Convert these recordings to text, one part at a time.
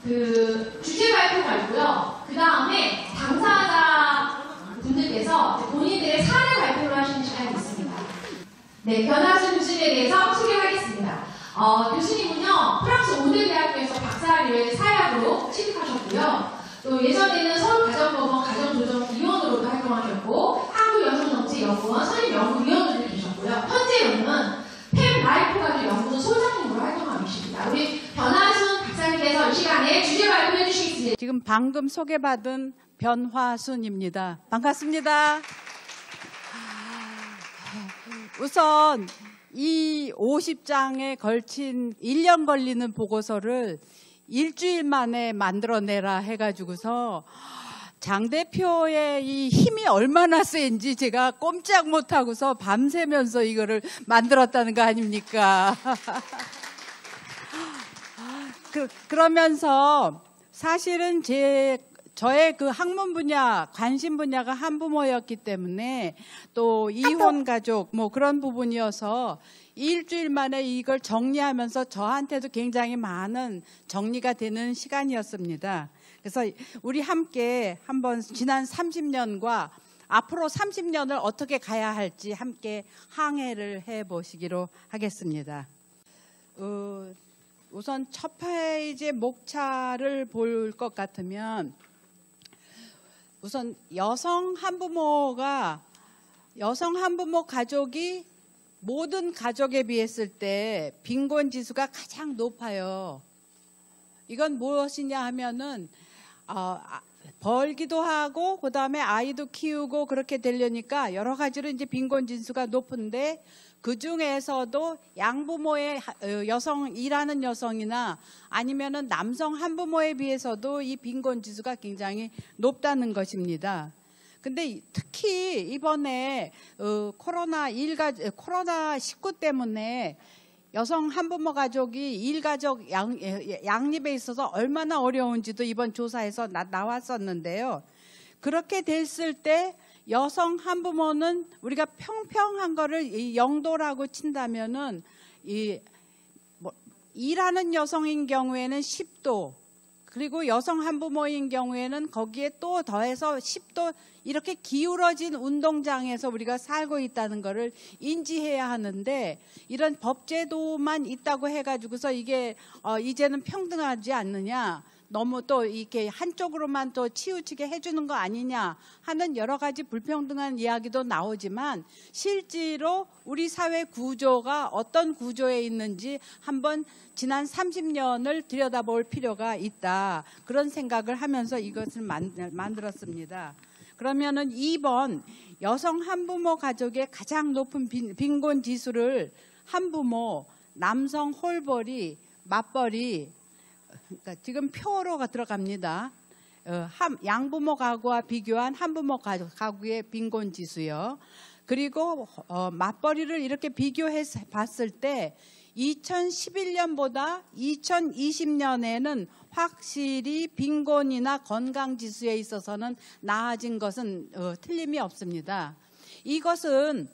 그 주제 발표가 있고요. 그 다음에 당사자 분들께서 본인들의 사례 발표를 하시는 시간이 있습니다. 네, 변화순 교수님에 대해서 소개하겠습니다. 교수님은요, 프랑스 오대 대학교에서 박사학위를 사회학으로 취득하셨고요. 또 예전에는 서울가정법원 가정조정위원으로도 활동하셨고, 한국여성정책연구원 선임연구위원으로 계셨고요. 현재로는 펜라이프가족연구소 소장님으로 활동하고 계십니다. 우리 변화순 박사님께서 이 시간에 주제 발표해 주시겠습니다. 지금 방금 소개받은 변화순입니다. 반갑습니다. 우선 이 50장에 걸친 1년 걸리는 보고서를 일주일 만에 만들어내라 해가지고서 장 대표의 이 힘이 얼마나 센지 제가 꼼짝 못하고서 밤새면서 이거를 만들었다는 거 아닙니까? 그러면서 사실은 저의 그 학문 분야, 관심 분야가 한부모였기 때문에 또 이혼 가족 뭐 그런 부분이어서 일주일 만에 이걸 정리하면서 저한테도 굉장히 많은 정리가 되는 시간이었습니다. 그래서 우리 함께 한번 지난 30년과 앞으로 30년을 어떻게 가야 할지 함께 항해를 해보시기로 하겠습니다. 우선 첫 페이지의 목차를 볼 것 같으면 우선 여성 한부모 가족이 모든 가족에 비했을 때 빈곤 지수가 가장 높아요. 이건 무엇이냐 하면은 벌기도 하고 그다음에 아이도 키우고 그렇게 되려니까 여러 가지로 이제 빈곤 지수가 높은데 그 중에서도 양부모의 일하는 여성이나 아니면은 남성 한부모에 비해서도 이 빈곤 지수가 굉장히 높다는 것입니다. 근데 특히 이번에 코로나19 때문에 여성 한부모 가족이 일가족 양립에 있어서 얼마나 어려운지도 이번 조사에서 나왔었는데요. 그렇게 됐을 때 여성 한부모는 우리가 평평한 거를 영도라고 친다면은 일하는 여성인 경우에는 10도, 그리고 여성 한부모인 경우에는 거기에 또 더해서 10도 이렇게 기울어진 운동장에서 우리가 살고 있다는 것을 인지해야 하는데, 이런 법제도만 있다고 해가지고서 이게 이제는 평등하지 않느냐, 너무 또 이렇게 한쪽으로만 또 치우치게 해주는 거 아니냐 하는 여러 가지 불평등한 이야기도 나오지만, 실제로 우리 사회 구조가 어떤 구조에 있는지 한번 지난 30년을 들여다볼 필요가 있다, 그런 생각을 하면서 이것을 만들었습니다. 그러면은 2번 여성 한부모 가족의 가장 높은 빈곤 지수를 한부모, 남성 홀벌이, 맞벌이, 그러니까 지금 표로 들어갑니다. 양부모 가구와 비교한 한부모 가구의 빈곤 지수요. 그리고 맞벌이를 이렇게 비교해 봤을 때 2011년보다 2020년에는 확실히 빈곤이나 건강 지수에 있어서는 나아진 것은 틀림이 없습니다. 이것은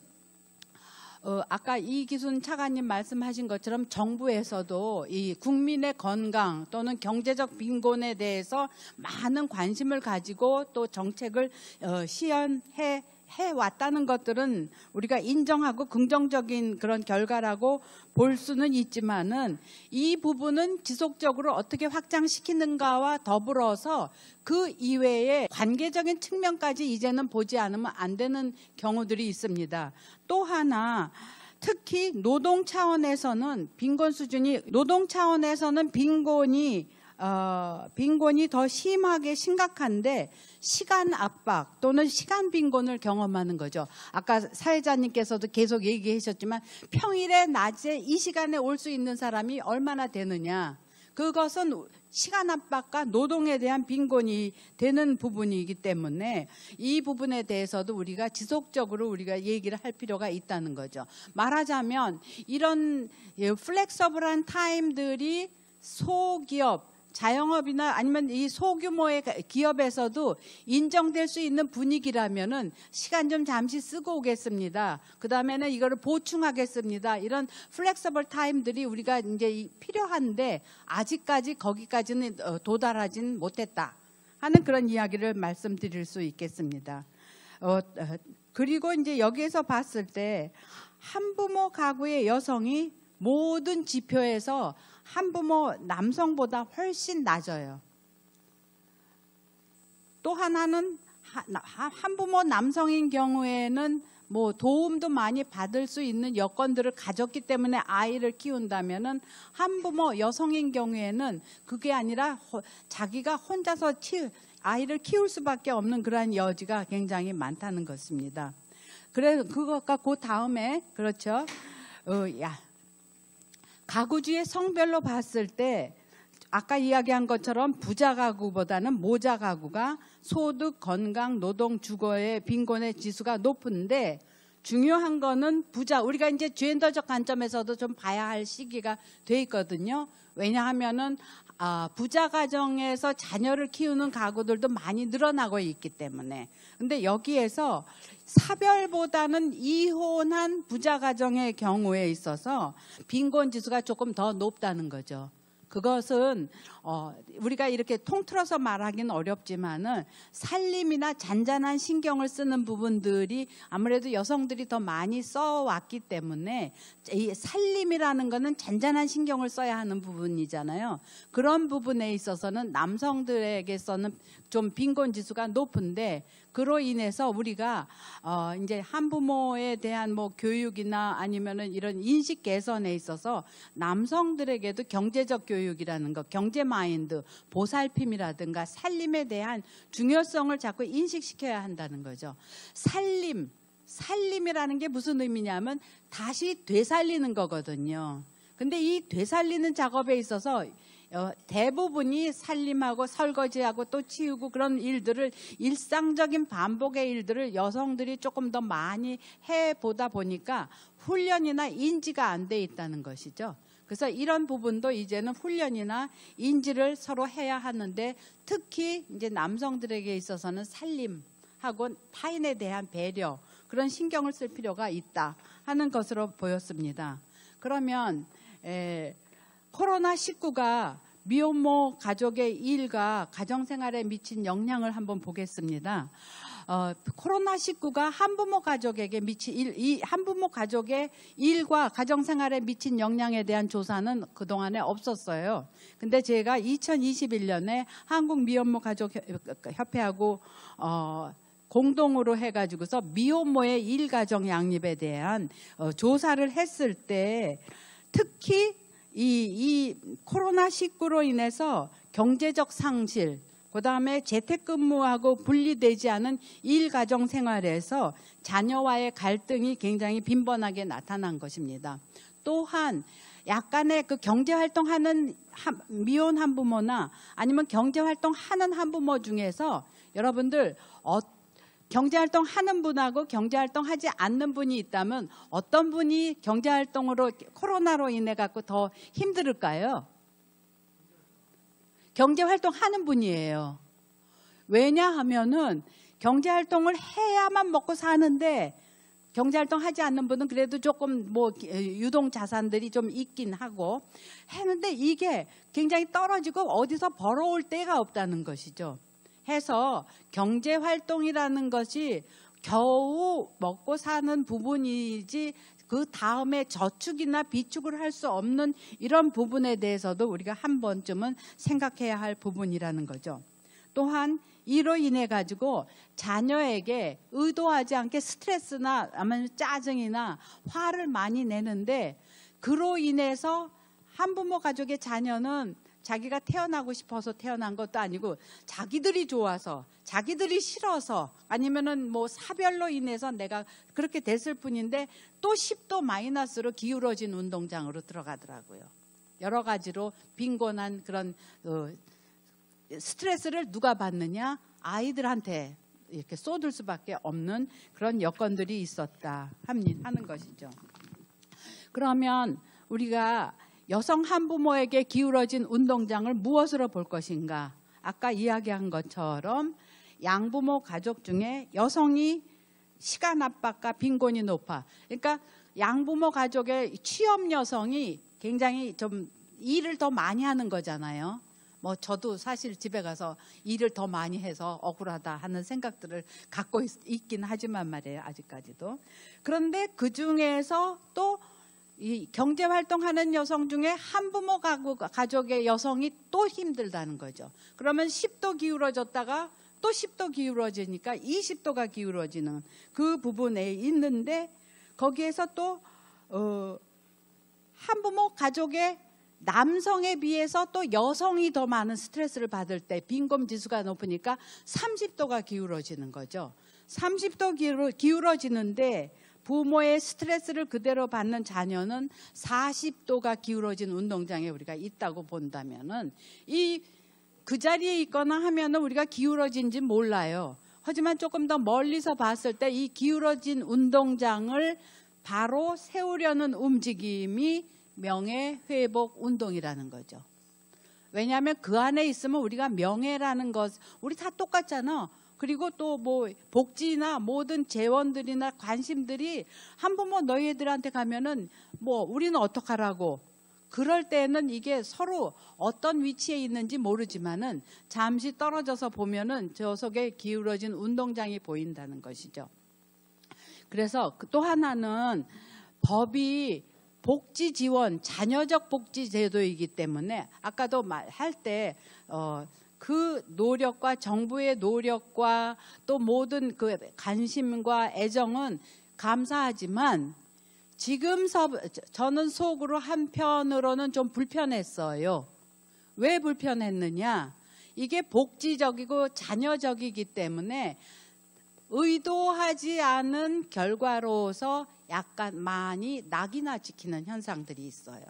아까 이기순 차관님 말씀하신 것처럼 정부에서도 이 국민의 건강 또는 경제적 빈곤에 대해서 많은 관심을 가지고 또 정책을 시연해 왔다는 것들은 우리가 인정하고 긍정적인 그런 결과라고 볼 수는 있지만은, 이 부분은 지속적으로 어떻게 확장시키는가와 더불어서 그 이외에 관계적인 측면까지 이제는 보지 않으면 안 되는 경우들이 있습니다. 또 하나, 특히 노동 차원에서는 빈곤이 더 심하게 심각한데, 시간 압박 또는 시간 빈곤을 경험하는 거죠. 아까 사회자님께서도 계속 얘기하셨지만 평일에 낮에 이 시간에 올 수 있는 사람이 얼마나 되느냐. 그것은 시간 압박과 노동에 대한 빈곤이 되는 부분이기 때문에 이 부분에 대해서도 우리가 지속적으로 우리가 얘기를 할 필요가 있다는 거죠. 말하자면 이런 플렉서블한 타임들이 소기업, 자영업이나 아니면 이 소규모의 기업에서도 인정될 수 있는 분위기라면은 시간 좀 잠시 쓰고 오겠습니다. 그 다음에는 이거를 보충하겠습니다. 이런 플렉서블 타임들이 우리가 이제 필요한데 아직까지 거기까지는 도달하진 못했다 하는 그런 이야기를 말씀드릴 수 있겠습니다. 그리고 이제 여기에서 봤을 때 한부모 가구의 여성이 모든 지표에서 한부모 남성보다 훨씬 낮아요. 또 하나는 한부모 남성인 경우에는 뭐 도움도 많이 받을 수 있는 여건들을 가졌기 때문에 아이를 키운다면은 한부모 여성인 경우에는 그게 아니라 자기가 혼자서 아이를 키울 수밖에 없는 그러한 여지가 굉장히 많다는 것입니다. 그래서 그것과 그 다음에 그렇죠. 가구주의 성별로 봤을 때 아까 이야기한 것처럼 부자 가구보다는 모자 가구가 소득, 건강, 노동, 주거의 빈곤의 지수가 높은데 중요한 거는 부자, 우리가 이제 젠더적 관점에서도 좀 봐야 할 시기가 돼 있거든요. 왜냐하면은 부자 가정에서 자녀를 키우는 가구들도 많이 늘어나고 있기 때문에. 근데 여기에서 사별보다는 이혼한 부자 가정의 경우에 있어서 빈곤 지수가 조금 더 높다는 거죠. 그것은 우리가 이렇게 통틀어서 말하기는 어렵지만은 살림이나 잔잔한 신경을 쓰는 부분들이 아무래도 여성들이 더 많이 써왔기 때문에 이 살림이라는 거는 잔잔한 신경을 써야 하는 부분이잖아요. 그런 부분에 있어서는 남성들에게서는 좀 빈곤 지수가 높은데 그로 인해서 우리가 이제 한부모에 대한 뭐 교육이나 아니면은 이런 인식 개선에 있어서 남성들에게도 경제적 교육이라는 것, 경제 마인드, 보살핌이라든가 살림에 대한 중요성을 자꾸 인식시켜야 한다는 거죠. 살림이라는 게 무슨 의미냐면 다시 되살리는 거거든요. 근데 이 되살리는 작업에 있어서 대부분이 살림하고 설거지하고 또 치우고 그런 일들을 일상적인 반복의 일들을 여성들이 조금 더 많이 해보다 보니까 훈련이나 인지가 안 돼 있다는 것이죠. 그래서 이런 부분도 이제는 훈련이나 인지를 서로 해야 하는데 특히 이제 남성들에게 있어서는 살림하고 타인에 대한 배려 그런 신경을 쓸 필요가 있다 하는 것으로 보였습니다. 그러면 코로나19가 미혼모 가족의 일과 가정생활에 미친 영향을 한번 보겠습니다. 코로나19가 한부모 가족에게 한부모 가족의 일과 가정생활에 미친 영향에 대한 조사는 그동안에 없었어요. 근데 제가 2021년에 한국미혼모가족협회하고 공동으로 해가지고서 미혼모의 일가정 양립에 대한 조사를 했을 때 특히 이 코로나19로 인해서 경제적 상실, 그다음에 재택근무하고 분리되지 않은 일가정 생활에서 자녀와의 갈등이 굉장히 빈번하게 나타난 것입니다. 또한 약간의 그 경제활동하는 미혼 한부모나 아니면 경제활동하는 한부모 중에서 여러분들 경제활동 하는 분하고 경제활동 하지 않는 분이 있다면 어떤 분이 경제활동으로 코로나로 인해 갖고 더 힘들을까요? 경제활동 하는 분이에요. 왜냐하면은 경제활동을 해야만 먹고 사는데 경제활동 하지 않는 분은 그래도 조금 뭐 유동 자산들이 좀 있긴 하고 했는데 이게 굉장히 떨어지고 어디서 벌어올 데가 없다는 것이죠. 해서 경제활동이라는 것이 겨우 먹고 사는 부분이지 그 다음에 저축이나 비축을 할 수 없는 이런 부분에 대해서도 우리가 한 번쯤은 생각해야 할 부분이라는 거죠. 또한 이로 인해 가지고 자녀에게 의도하지 않게 스트레스나 아니면 짜증이나 화를 많이 내는데 그로 인해서 한부모 가족의 자녀는 자기가 태어나고 싶어서 태어난 것도 아니고 자기들이 좋아서 자기들이 싫어서 아니면은 뭐 사별로 인해서 내가 그렇게 됐을 뿐인데 또 10도 마이너스로 기울어진 운동장으로 들어가더라고요. 여러 가지로 빈곤한 그런 스트레스를 누가 받느냐? 아이들한테 이렇게 쏟을 수밖에 없는 그런 여건들이 있었다 하는 것이죠. 그러면 우리가 여성 한부모에게 기울어진 운동장을 무엇으로 볼 것인가? 아까 이야기한 것처럼 양부모 가족 중에 여성이 시간 압박과 빈곤이 높아. 그러니까 양부모 가족의 취업 여성이 굉장히 좀 일을 더 많이 하는 거잖아요. 뭐 저도 사실 집에 가서 일을 더 많이 해서 억울하다 하는 생각들을 갖고 있긴 하지만 말이에요. 아직까지도. 그런데 그 중에서 또 이 경제활동하는 여성 중에 한부모 가족의 여성이 또 힘들다는 거죠. 그러면 10도 기울어졌다가 또 10도 기울어지니까 20도가 기울어지는 그 부분에 있는데 거기에서 또 한부모 가족의 남성에 비해서 또 여성이 더 많은 스트레스를 받을 때 빈곤 지수가 높으니까 30도가 기울어지는 거죠. 30도 기울어지는데 부모의 스트레스를 그대로 받는 자녀는 40도가 기울어진 운동장에 우리가 있다고 본다면은 그 자리에 있거나 하면은 우리가 기울어진지 몰라요. 하지만 조금 더 멀리서 봤을 때 이 기울어진 운동장을 바로 세우려는 움직임이 명예회복 운동이라는 거죠. 왜냐하면 그 안에 있으면 우리가 명예라는 것, 우리 다 똑같잖아. 그리고 또 뭐 복지나 모든 재원들이나 관심들이 한부모 너희들한테 가면은 뭐 우리는 어떡하라고. 그럴 때는 이게 서로 어떤 위치에 있는지 모르지만은 잠시 떨어져서 보면은 저 속에 기울어진 운동장이 보인다는 것이죠. 그래서 또 하나는 법이 복지 지원, 자녀적 복지 제도이기 때문에 아까도 말할 때 그 노력과 정부의 노력과 또 모든 그 관심과 애정은 감사하지만 지금서 저는 속으로 한편으로는 좀 불편했어요. 왜 불편했느냐? 이게 복지적이고 자녀적이기 때문에 의도하지 않은 결과로서 약간 많이 낙이나 찍히는 현상들이 있어요.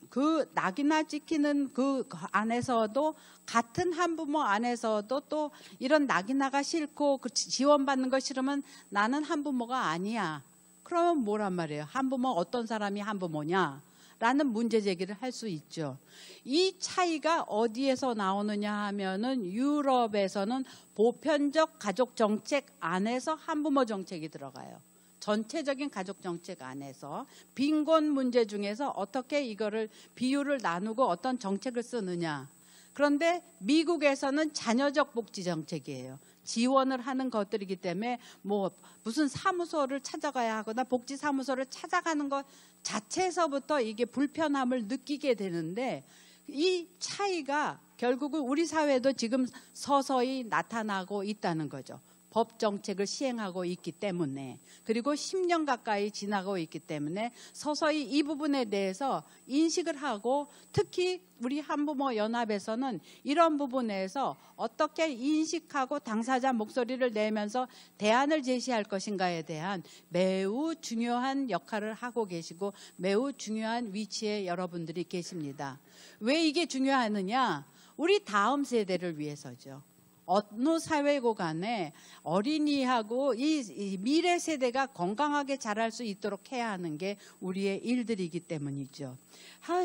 그 낙이나 찍히는 그 안에서도 같은 한부모 안에서도 또 이런 낙이나가 싫고 그 지원받는 거 싫으면 나는 한부모가 아니야. 그러면 뭐란 말이에요? 한부모 어떤 사람이 한부모냐? 라는 문제 제기를 할 수 있죠. 이 차이가 어디에서 나오느냐 하면은 유럽에서는 보편적 가족 정책 안에서 한부모 정책이 들어가요. 전체적인 가족 정책 안에서 빈곤 문제 중에서 어떻게 이거를 비율을 나누고 어떤 정책을 쓰느냐. 그런데 미국에서는 자녀적 복지 정책이에요. 지원을 하는 것들이기 때문에 뭐 무슨 사무소를 찾아가야 하거나 복지 사무소를 찾아가는 것 자체에서부터 이게 불편함을 느끼게 되는데 이 차이가 결국은 우리 사회도 지금 서서히 나타나고 있다는 거죠. 법 정책을 시행하고 있기 때문에 그리고 10년 가까이 지나고 있기 때문에 서서히 이 부분에 대해서 인식을 하고 특히 우리 한부모 연합에서는 이런 부분에서 어떻게 인식하고 당사자 목소리를 내면서 대안을 제시할 것인가에 대한 매우 중요한 역할을 하고 계시고 매우 중요한 위치에 여러분들이 계십니다. 왜 이게 중요하느냐? 우리 다음 세대를 위해서죠. 어느 사회고 간에 어린이하고 이 미래 세대가 건강하게 자랄 수 있도록 해야 하는 게 우리의 일들이기 때문이죠.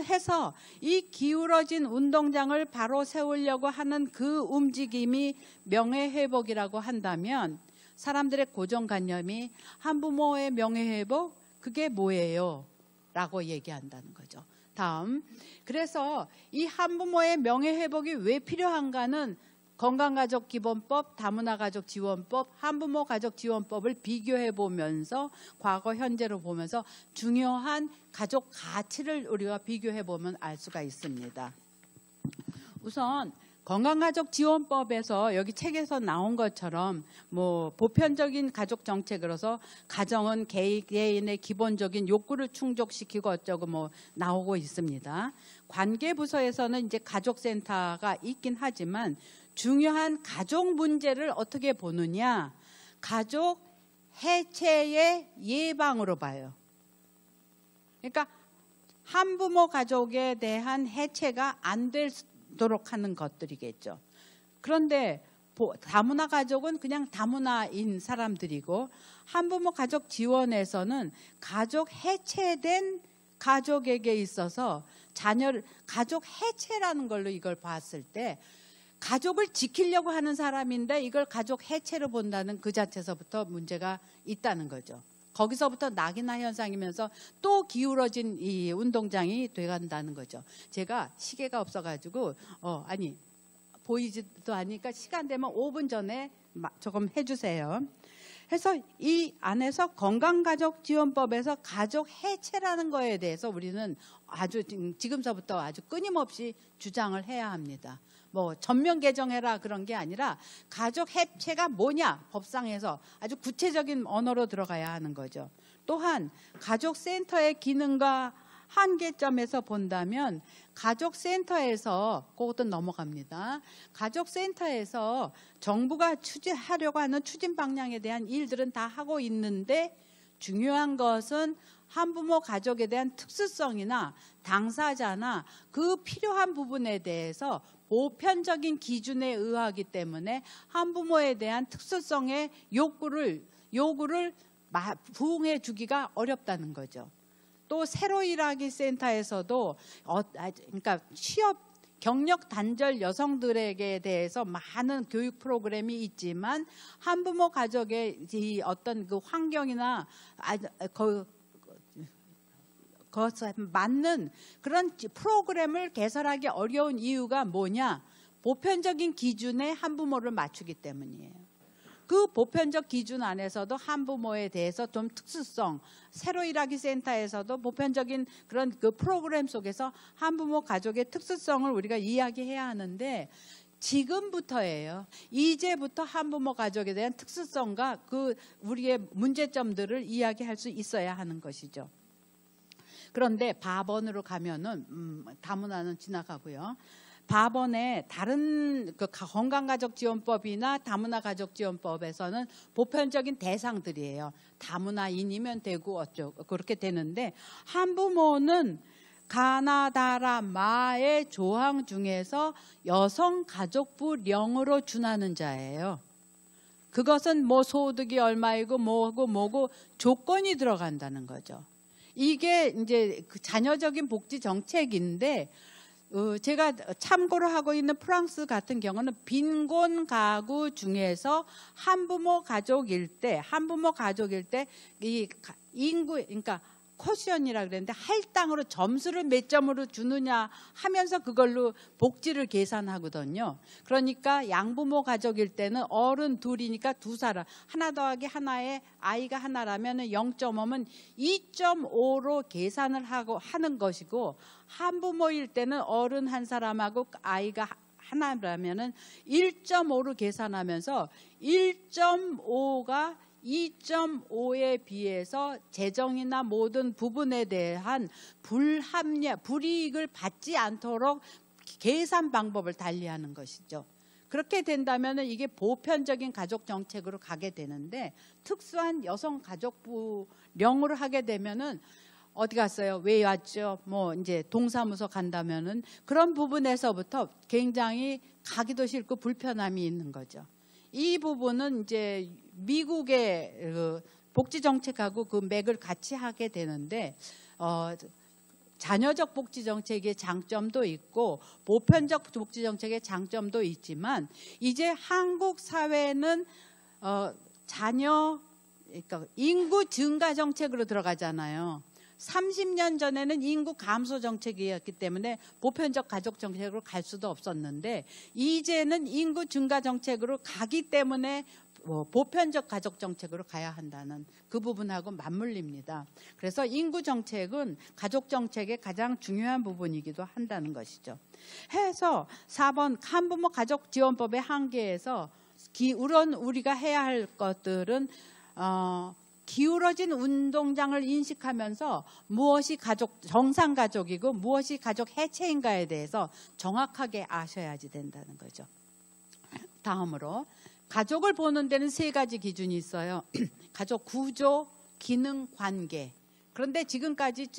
해서 이 기울어진 운동장을 바로 세우려고 하는 그 움직임이 명예회복이라고 한다면 사람들의 고정관념이 한부모의 명예회복 그게 뭐예요? 라고 얘기한다는 거죠. 다음, 그래서 이 한부모의 명예회복이 왜 필요한가는 건강가족기본법, 다문화가족지원법, 한부모가족지원법을 비교해 보면서 과거 현재로 보면서 중요한 가족 가치를 우리가 비교해 보면 알 수가 있습니다. 우선 건강가족지원법에서 여기 책에서 나온 것처럼 뭐 보편적인 가족 정책으로서 가정은 개인의 기본적인 욕구를 충족시키고 어쩌고 뭐 나오고 있습니다. 관계부서에서는 이제 가족센터가 있긴 하지만 중요한 가족 문제를 어떻게 보느냐? 가족 해체의 예방으로 봐요. 그러니까 한부모 가족에 대한 해체가 안 되도록 하는 것들이겠죠. 그런데 다문화 가족은 그냥 다문화인 사람들이고 한부모 가족 지원에서는 가족 해체된 가족에게 있어서 가족 해체라는 걸로 이걸 봤을 때 가족을 지키려고 하는 사람인데 이걸 가족 해체로 본다는 그 자체에서부터 문제가 있다는 거죠. 거기서부터 낙인화 현상이면서 또 기울어진 이 운동장이 돼간다는 거죠. 제가 시계가 없어가지고 보이지도 않으니까 시간 되면 5분 전에 조금 해주세요. 그래서 이 안에서 건강가족지원법에서 가족 해체라는 거에 대해서 우리는 아주 지금서부터 아주 끊임없이 주장을 해야 합니다. 뭐 전면 개정해라 그런 게 아니라 가족 해체가 뭐냐 법상에서 아주 구체적인 언어로 들어가야 하는 거죠. 또한 가족센터의 기능과 한계점에서 본다면 가족센터에서 그것도 넘어갑니다. 가족센터에서 정부가 추진하려고 하는 추진 방향에 대한 일들은 다 하고 있는데 중요한 것은 한부모 가족에 대한 특수성이나 당사자나 그 필요한 부분에 대해서 보편적인 기준에 의하기 때문에 한부모에 대한 특수성의 요구를 부응해 주기가 어렵다는 거죠. 또 새로 일하기 센터에서도 그러니까 취업 경력 단절 여성들에게 대해서 많은 교육 프로그램이 있지만 한부모 가족의 이 어떤 그 환경이나 그것에 맞는 그런 프로그램을 개설하기 어려운 이유가 뭐냐? 보편적인 기준에 한부모를 맞추기 때문이에요. 그 보편적 기준 안에서도 한부모에 대해서 좀 특수성, 새로 일하기 센터에서도 보편적인 그런 그 프로그램 속에서 한부모 가족의 특수성을 우리가 이야기해야 하는데 지금부터예요. 이제부터 한부모 가족에 대한 특수성과 그 우리의 문제점들을 이야기할 수 있어야 하는 것이죠. 그런데 밥원으로 가면은 다문화는 지나가고요. 밥원의 다른 그 건강가족지원법이나 다문화가족지원법에서는 보편적인 대상들이에요. 다문화인이면 되고 어쩌고 그렇게 되는데 한부모는 가나다라마의 조항 중에서 여성가족부령으로 준하는 자예요. 그것은 뭐 소득이 얼마이고 뭐고 조건이 들어간다는 거죠. 이게 이제 그 자녀적인 복지 정책인데 제가 참고로 하고 있는 프랑스 같은 경우는 빈곤 가구 중에서 한부모 가족일 때 이 인구 그러니까 쿼션이라 그랬는데 할당으로 점수를 몇 점으로 주느냐 하면서 그걸로 복지를 계산하거든요. 그러니까 양부모 가족일 때는 어른 둘이니까 두 사람 하나 더하기 하나에 아이가 하나라면 0.5면 2.5로 계산을 하는 것이고 한부모일 때는 어른 한 사람하고 아이가 하나라면 1.5로 계산하면서 1.5가 2.5에 비해서 재정이나 모든 부분에 대한 불이익을 받지 않도록 계산 방법을 달리하는 것이죠. 그렇게 된다면 이게 보편적인 가족 정책으로 가게 되는데 특수한 여성 가족부령으로 하게 되면은 어디 갔어요? 왜 왔죠? 뭐 이제 동사무소 간다면은 그런 부분에서부터 굉장히 가기도 싫고 불편함이 있는 거죠. 이 부분은 이제 미국의 그 복지 정책하고 그 맥을 같이 하게 되는데 자녀적 복지 정책의 장점도 있고 보편적 복지 정책의 장점도 있지만 이제 한국 사회는 그러니까 인구 증가 정책으로 들어가잖아요. 30년 전에는 인구 감소 정책이었기 때문에 보편적 가족 정책으로 갈 수도 없었는데 이제는 인구 증가 정책으로 가기 때문에 보편적 가족 정책으로 가야 한다는 그 부분하고 맞물립니다. 그래서 인구 정책은 가족 정책의 가장 중요한 부분이기도 한다는 것이죠. 해서 4번 한부모 가족 지원법의 한계에서 우리가 해야 할 것들은 기울어진 운동장을 인식하면서 무엇이 정상 가족이고 무엇이 가족 해체인가에 대해서 정확하게 아셔야지 된다는 거죠. 다음으로 가족을 보는 데는 3가지 기준이 있어요. 가족 구조, 기능, 관계. 그런데 지금까지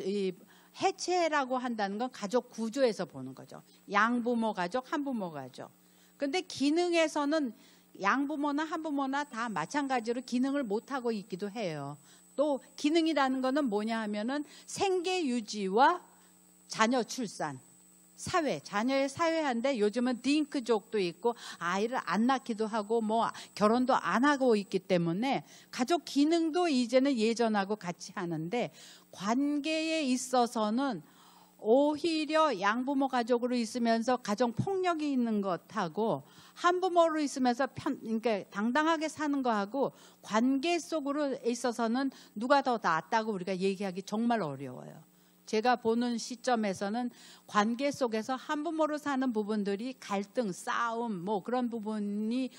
해체라고 한다는 건 가족 구조에서 보는 거죠. 양부모 가족, 한부모 가족. 그런데 기능에서는 양부모나 한부모나 다 마찬가지로 기능을 못하고 있기도 해요. 또 기능이라는 거는 뭐냐 하면은 생계 유지와 자녀 출산, 사회, 자녀의 사회한데 요즘은 딩크족도 있고 아이를 안 낳기도 하고 뭐 결혼도 안 하고 있기 때문에 가족 기능도 이제는 예전하고 같이 하는데 관계에 있어서는 오히려 양부모 가족으로 있으면서 가정 폭력이 있는 것하고 한부모로 있으면서 그러니까 당당하게 사는 거하고 관계 속으로 있어서는 누가 더 낫다고 우리가 얘기하기 정말 어려워요. 제가 보는 시점에서는 관계 속에서 한부모로 사는 부분들이 갈등, 싸움 뭐 그런 부분이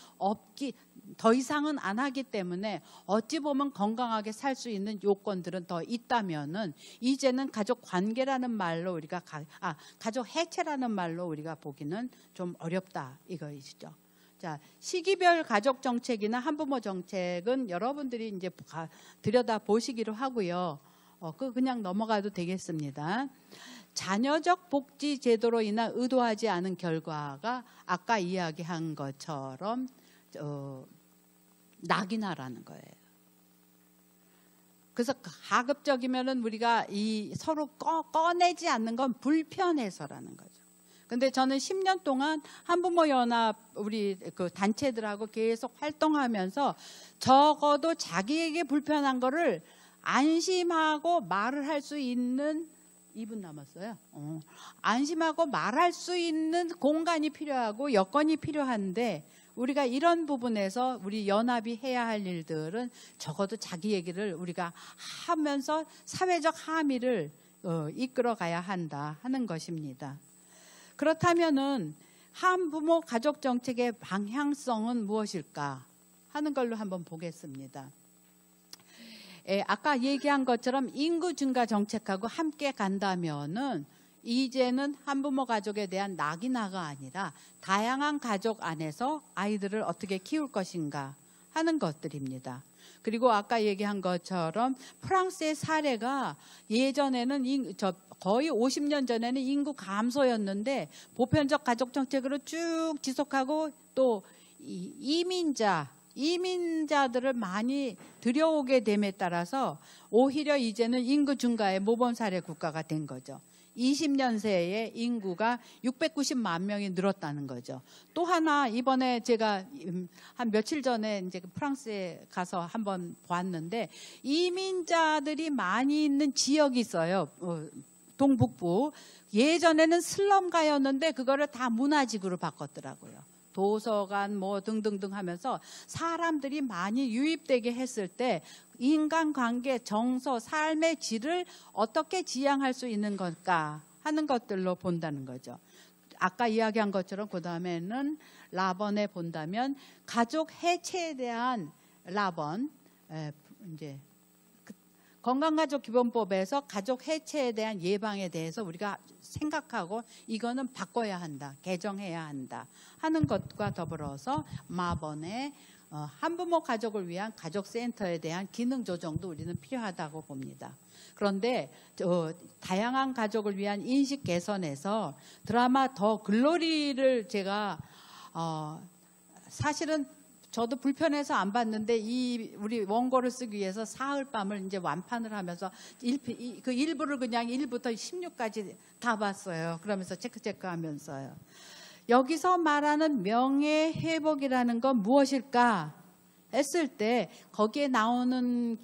더 이상은 안 하기 때문에 어찌 보면 건강하게 살 수 있는 요건들은 더 있다면은 이제는 가족 관계라는 말로 우리가 가족 해체라는 말로 우리가 보기는 좀 어렵다 이거이시죠. 자, 시기별 가족 정책이나 한부모 정책은 여러분들이 이제 들여다 보시기로 하고요. 그냥 넘어가도 되겠습니다. 자녀적 복지 제도로 인한 의도하지 않은 결과가 아까 이야기한 것처럼 낙인화라는 거예요. 그래서 가급적이면은 우리가 이 서로 꺼내지 않는 건 불편해서라는 거죠. 근데 저는 10년 동안 한부모 연합 우리 그 단체들하고 계속 활동하면서 적어도 자기에게 불편한 거를 안심하고 말을 할 수 있는 2분 남았어요. 안심하고 말할 수 있는 공간이 필요하고 여건이 필요한데 우리가 이런 부분에서 우리 연합이 해야 할 일들은 적어도 자기 얘기를 우리가 하면서 사회적 함의를 이끌어 가야 한다 하는 것입니다. 그렇다면은 한부모 가족 정책의 방향성은 무엇일까 하는 걸로 한번 보겠습니다. 아까 얘기한 것처럼 인구 증가 정책하고 함께 간다면은 이제는 한부모 가족에 대한 낙인화가 아니라 다양한 가족 안에서 아이들을 어떻게 키울 것인가 하는 것들입니다. 그리고 아까 얘기한 것처럼 프랑스의 사례가 예전에는 거의 50년 전에는 인구 감소였는데 보편적 가족 정책으로 쭉 지속하고 또 이민자들을 많이 들여오게 됨에 따라서 오히려 이제는 인구 증가의 모범 사례 국가가 된 거죠. 20년 새에 인구가 690만 명이 늘었다는 거죠. 또 하나 이번에 제가 한 며칠 전에 이제 프랑스에 가서 한번 봤는데 이민자들이 많이 있는 지역이 있어요. 동북부. 예전에는 슬럼가였는데 그거를 다 문화지구로 바꿨더라고요. 도서관 뭐 등등등 하면서 사람들이 많이 유입되게 했을 때 인간관계, 정서, 삶의 질을 어떻게 지향할 수 있는 걸까 하는 것들로 본다는 거죠. 아까 이야기한 것처럼 그 다음에는 라번에 본다면 가족 해체에 대한 라번 이제 건강가족기본법에서 가족 해체에 대한 예방에 대해서 우리가 생각하고 이거는 바꿔야 한다, 개정해야 한다 하는 것과 더불어서 마번에 한부모 가족을 위한 가족센터에 대한 기능 조정도 우리는 필요하다고 봅니다. 그런데 다양한 가족을 위한 인식 개선에서 드라마 더 글로리를 제가 사실은 저도 불편해서 안 봤는데 우리 원고를 쓰기 위해서 사흘밤을 이제 완판을 하면서 그 일부를 그냥 1부터 16까지 다 봤어요. 그러면서 체크하면서요. 여기서 말하는 명예회복이라는 건 무엇일까 했을 때 거기에 나오는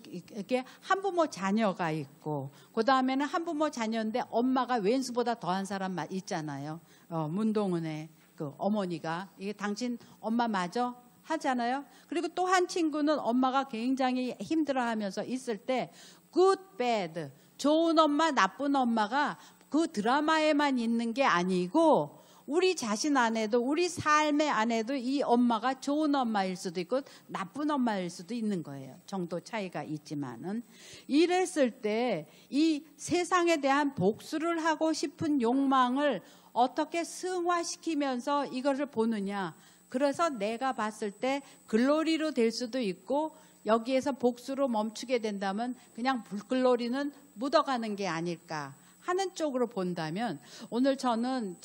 게 한부모 자녀가 있고 그 다음에는 한부모 자녀인데 엄마가 왼수보다 더한 사람 있잖아요. 문동은의 그 어머니가 이게 당신 엄마 맞아? 하잖아요. 그리고 또 한 친구는 엄마가 굉장히 힘들어하면서 있을 때 good, bad, 좋은 엄마, 나쁜 엄마가 그 드라마에만 있는 게 아니고 우리 자신 안에도 우리 삶의 안에도 이 엄마가 좋은 엄마일 수도 있고 나쁜 엄마일 수도 있는 거예요. 정도 차이가 있지만은 이랬을 때 이 세상에 대한 복수를 하고 싶은 욕망을 어떻게 승화시키면서 이것을 보느냐. 그래서 내가 봤을 때 글로리로 될 수도 있고 여기에서 복수로 멈추게 된다면 그냥 불글로리는 묻어가는 게 아닐까 하는 쪽으로 본다면 오늘 저는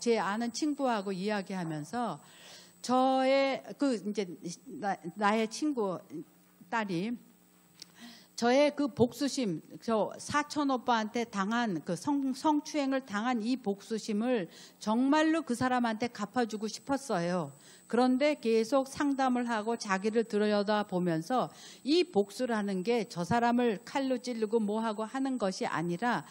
제 아는 친구하고 이야기하면서 저의 이제 나의 친구 딸이 저의 그 복수심, 저 사촌 오빠한테 당한 그 성추행을 당한 이 복수심을 정말로 그 사람한테 갚아주고 싶었어요. 그런데 계속 상담을 하고 자기를 들여다보면서 이 복수라는 게 저 사람을 칼로 찌르고 뭐하고 하는 것이 아니라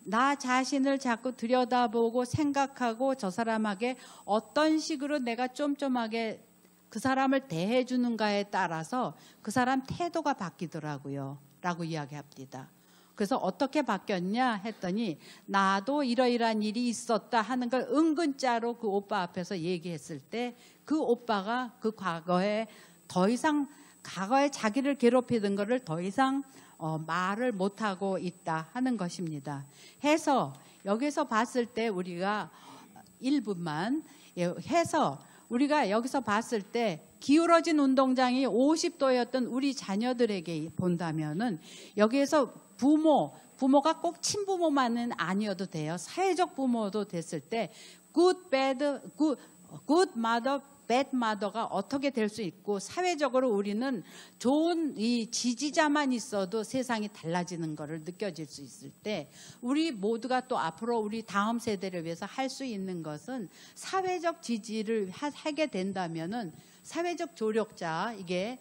나 자신을 자꾸 들여다보고 생각하고 저 사람에게 어떤 식으로 내가 쫌쫌하게 그 사람을 대해주는가에 따라서 그 사람 태도가 바뀌더라고요. 라고 이야기합니다. 그래서 어떻게 바뀌었냐 했더니 나도 이러이러한 일이 있었다 하는 걸 은근짜로 그 오빠 앞에서 얘기했을 때 그 오빠가 그 과거에 더 이상 과거에 자기를 괴롭히던 거를 더 이상 말을 못하고 있다 하는 것입니다. 해서 여기서 봤을 때 우리가 1분만 해서 우리가 여기서 봤을 때 기울어진 운동장이 50도였던 우리 자녀들에게 본다면은 여기에서 부모가 꼭 친부모만은 아니어도 돼요. 사회적 부모도 됐을 때 good mother, bad mother가 어떻게 될 수 있고 사회적으로 우리는 좋은 이 지지자만 있어도 세상이 달라지는 것을 느껴질 수 있을 때 우리 모두가 또 앞으로 우리 다음 세대를 위해서 할 수 있는 것은 사회적 지지를 하게 된다면은 사회적 조력자 이게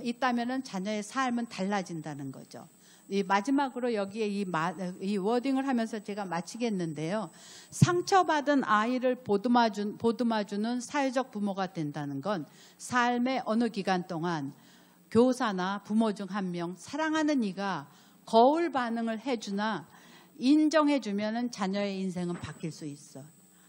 있다면은 자녀의 삶은 달라진다는 거죠. 이 마지막으로 여기에 이 워딩을 하면서 제가 마치겠는데요. 상처받은 아이를 보듬어주는 사회적 부모가 된다는 건 삶의 어느 기간 동안 교사나 부모 중 한 명 사랑하는 이가 거울 반응을 해주나 인정해주면 자녀의 인생은 바뀔 수 있어.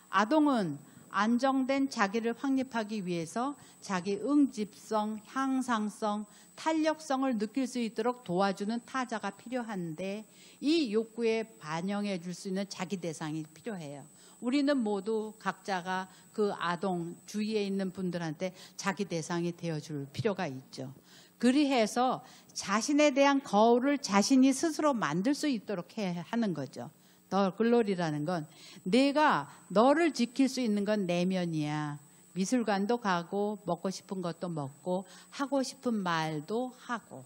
아동은 안정된 자기를 확립하기 위해서 자기 응집성, 향상성, 탄력성을 느낄 수 있도록 도와주는 타자가 필요한데 이 욕구에 반영해 줄 수 있는 자기 대상이 필요해요. 우리는 모두 각자가 그 아동 주위에 있는 분들한테 자기 대상이 되어줄 필요가 있죠. 그리해서 자신에 대한 거울을 자신이 스스로 만들 수 있도록 하는 거죠. 더 글로리라는 건 내가 너를 지킬 수 있는 건 내면이야. 미술관도 가고 먹고 싶은 것도 먹고 하고 싶은 말도 하고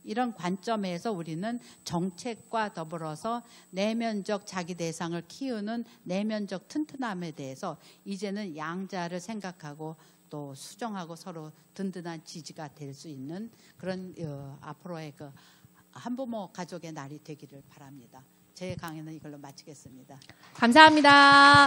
이런 관점에서 우리는 정책과 더불어서 내면적 자기 대상을 키우는 내면적 튼튼함에 대해서 이제는 양자를 생각하고 또 수정하고 서로 든든한 지지가 될 수 있는 그런 앞으로의 그 한부모 가족의 날이 되기를 바랍니다. 제 강의는 이걸로 마치겠습니다. 감사합니다.